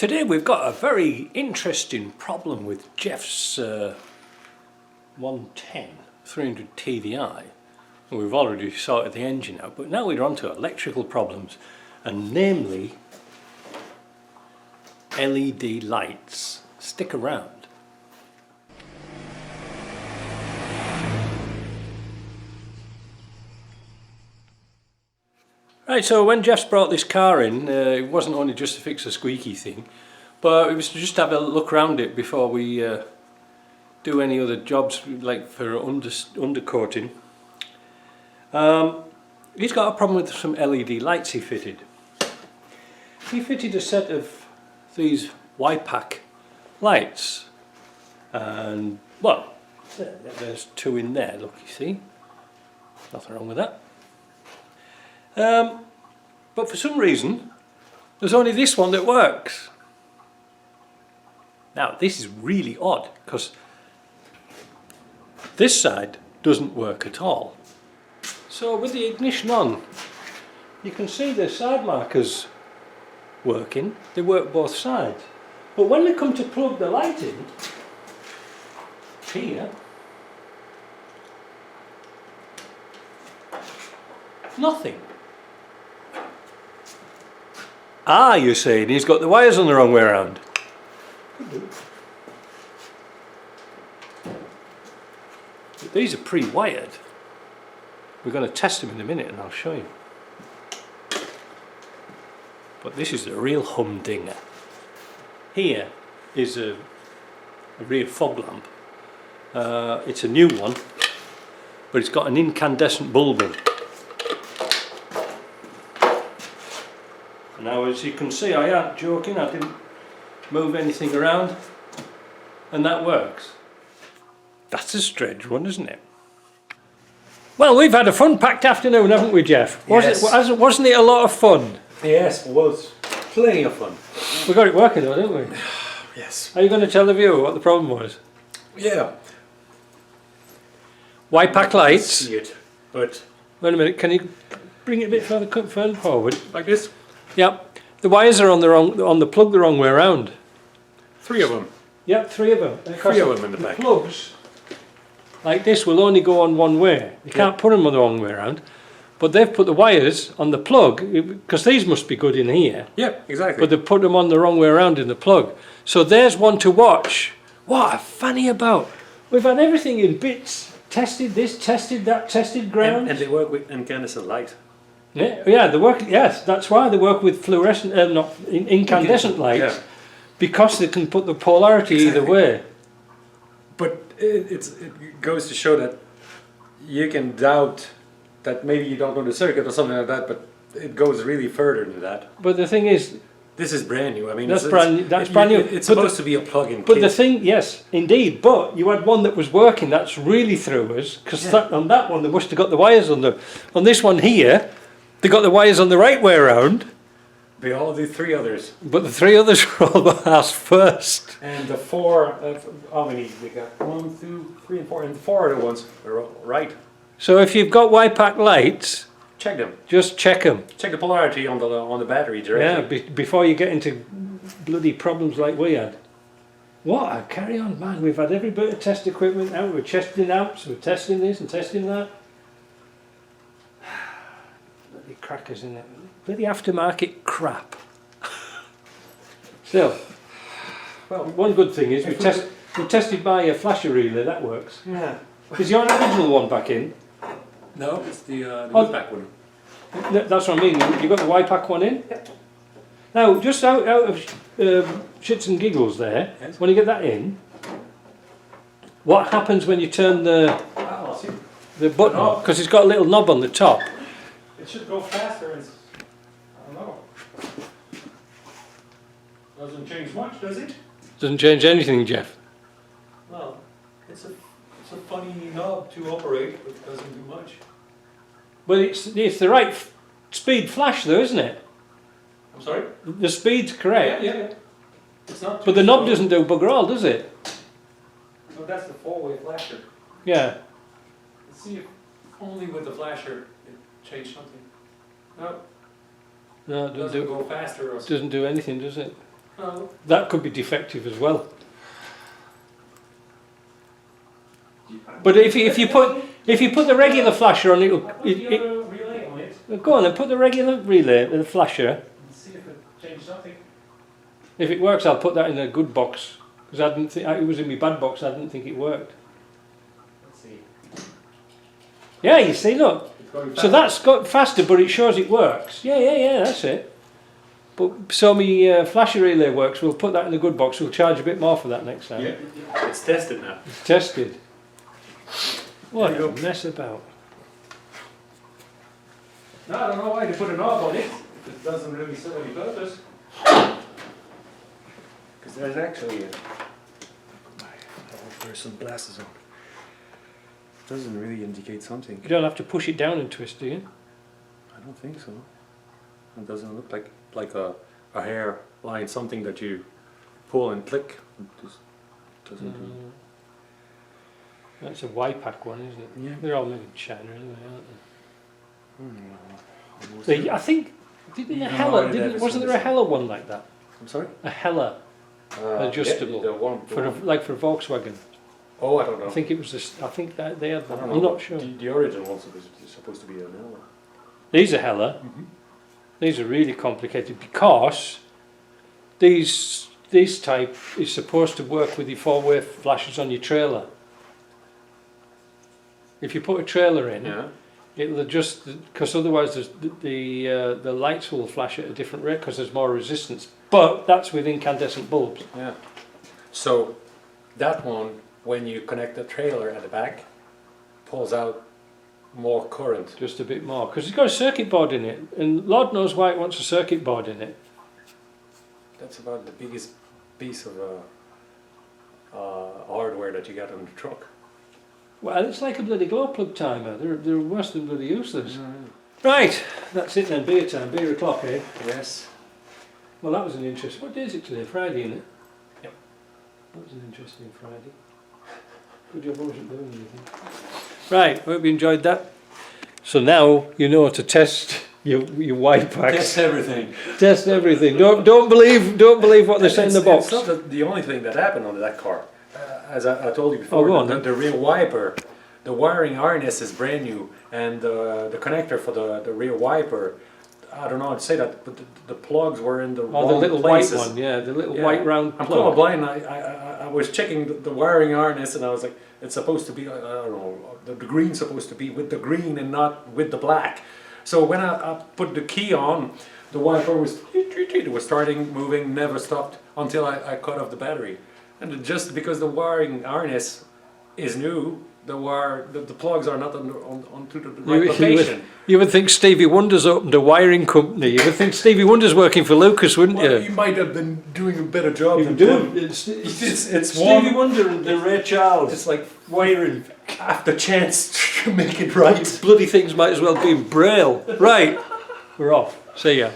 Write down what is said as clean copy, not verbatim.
Today we've got a very interesting problem with Jeff's 110 300 TDI. We've already sorted the engine out, but now we're on to electrical problems, and namely LED lights. Stick around. Right, so when Jeff's brought this car in, it wasn't only just to fix a squeaky thing, but it was to just have a look around it before we do any other jobs, like for undercoating. He's got a problem with some LED lights he fitted. He fitted a set of these Wipac lights, and well, there's two in there, look, you see, nothing wrong with that. But for some reason there's only this one that works. Now this is really odd, because this side doesn't work at all. So with the ignition on, you can see the side markers working, they work both sides. But when we come to plug the light in here, nothing. Ah, you're saying he's got the wires on the wrong way around. These are pre-wired. We're going to test them in a minute and I'll show you. But this is a real humdinger. Here is a rear fog lamp. It's a new one, but it's got an incandescent bulb in. Now, as you can see, I aren't joking, I didn't move anything around, and that works. That's a strange one, isn't it? Well, we've had a fun-packed afternoon, haven't we, Jeff? Yes. Wasn't it a lot of fun? Yes, it was plenty of fun. We got it working though, didn't we? Yes. Are you going to tell the viewer what the problem was? Yeah. Wipac lights. See it, but Wait a minute, can you bring it a bit further forward? like this. Yep. The wires are on the plug the wrong way around. 3 of them. Yep, 3 of them. 3 of them in the back. Plugs like this will only go on one way. You can't put them on the wrong way around. But they've put the wires on the plug, because these must be good in here. Yeah, exactly. But they've put them on the wrong way around in the plug. So there's one to watch. What a fanny about. We've had everything in bits. Tested this, tested that, tested ground. And they work with incandescent light. Yeah, they work. Yes, that's why they work with fluorescent, not incandescent lights, because they can put the polarity either way. But it goes to show that you can doubt that maybe you don't know the circuit or something like that, but it goes really further than that. But the thing is, this is brand new. I mean, that's brand new. It's supposed to be a plug-in But kit. the thing, yes, indeed. But you had one that was working. That's really threw us, because on that one they must have got the wires on the. On this one here, they got the wires on the right way around. We all do 3 others. But the 3 others were all asked first. And the 4, how many? We got 1, 2, 3, and 4, and 4 other ones are all right. So if you've got Wipac lights, Check them. just check them. Check the polarity on the battery directly. Yeah, before you get into bloody problems like we had. What a carry on, man. We've had every bit of test equipment out. We're testing amps, we're testing this and testing that. Bloody crackers in it. Bloody aftermarket crap. Still, well, one good thing is we tested by a flasher relay, that works. Yeah. Is your original one back in? No, it's the Wipac one. That's what I mean, you got the Wipac one in? Yep. Now, just out of shits and giggles there, Yes. when you get that in, what happens when you turn the button? Because it's got a little knob on the top. It should go faster. I don't know. Doesn't change much, does it? Doesn't change anything, Jeff. Well, it's a funny knob to operate, but it doesn't do much. But it's the right speed flash though, isn't it? I'm sorry? The speed's correct. Yeah. It's not. But the knob doesn't do bugger all, does it? No, that's the 4-way flasher. Yeah. Let's see if only with the flasher it changed something. No, No, it doesn't go faster. Or doesn't do anything, does it? That could be defective as well. But if you put the regular flasher on, Put the other relay on it. go on and put the regular relay, the flasher. And see if it changes something. If it works, I'll put that in a good box because I didn't think it was in my bad box. I didn't think it worked. Let's see. Yeah, you see, look. It's going So that's got faster, but it shows it works. Yeah, that's it. But so my flasher relay works. We'll put that in a good box. We'll charge a bit more for that next time. Yeah, it's tested now. It's tested. What There you a go. mess about. No, I don't know why they put a knob on it. It doesn't really serve any purpose. Because there's actually a... I'll wear some glasses on. It doesn't really indicate something. You don't have to push it down and twist, do you? I don't think so. It doesn't look like a hair line, something that you pull and click. It just doesn't do. That's a Wipac one, isn't it? Yeah. They're all made in China anyway, aren't Almost they? I think didn't You a know Hella? why that is Wasn't on there a this Hella one like that? I'm sorry? A Hella adjustable Yeah, the one, like for Volkswagen. oh, I don't know. I think it was this. I think that they had I that. don't I'm know. not sure. The origin one's supposed to be an L. These are Hella. These are really complicated because this type is supposed to work with your four-way flashes on your trailer. If you put a trailer in, Yeah. it'll adjust because otherwise the lights will flash at a different rate because there's more resistance. But that's with incandescent bulbs. Yeah. So that one, when you connect the trailer at the back, pulls out more current. Just a bit more because it's got a circuit board in it, and Lord knows why it wants a circuit board in it. That's about the biggest piece of hardware that you got on the truck. Well, it's like a bloody glow plug timer. They're worse than bloody useless. Right, that's it then. Beer time. Beer o'clock, eh? Yes. Well, that was an interesting. What day is it today? Friday, isn't it? Yep. That was an interesting Friday. Good job I wasn't doing anything. Right, hope you enjoyed that. So now you know to test your Wipacs. Test everything. Test everything. Don't believe what they say in the box. It's not the only thing that happened on that car. As I told you before, go on, the rear wiper, the wiring harness is brand new, and the connector for the rear wiper, I don't know how to say that, but the plugs were in the wrong The little places. white one, yeah, the little Yeah. white round I'm plug. colorblind. I was checking the wiring harness, and I was like, it's supposed to be, I don't know, the green's supposed to be with the green and not with the black. So when I put the key on, the wiper was starting, moving, never stopped until I cut off the battery. And just because the wiring harness is new, the plugs are not onto the right location. You would think Stevie Wonder's opened a wiring company. You would think Stevie Wonder's working for Lucas, wouldn't Well, you? you might have been doing a better job You than do. them. It's Stevie Stevie Wonder and the Ray Charles. It's like wiring. have the chance to make it right. Bloody things might as well be in Braille. Right, we're off. See ya.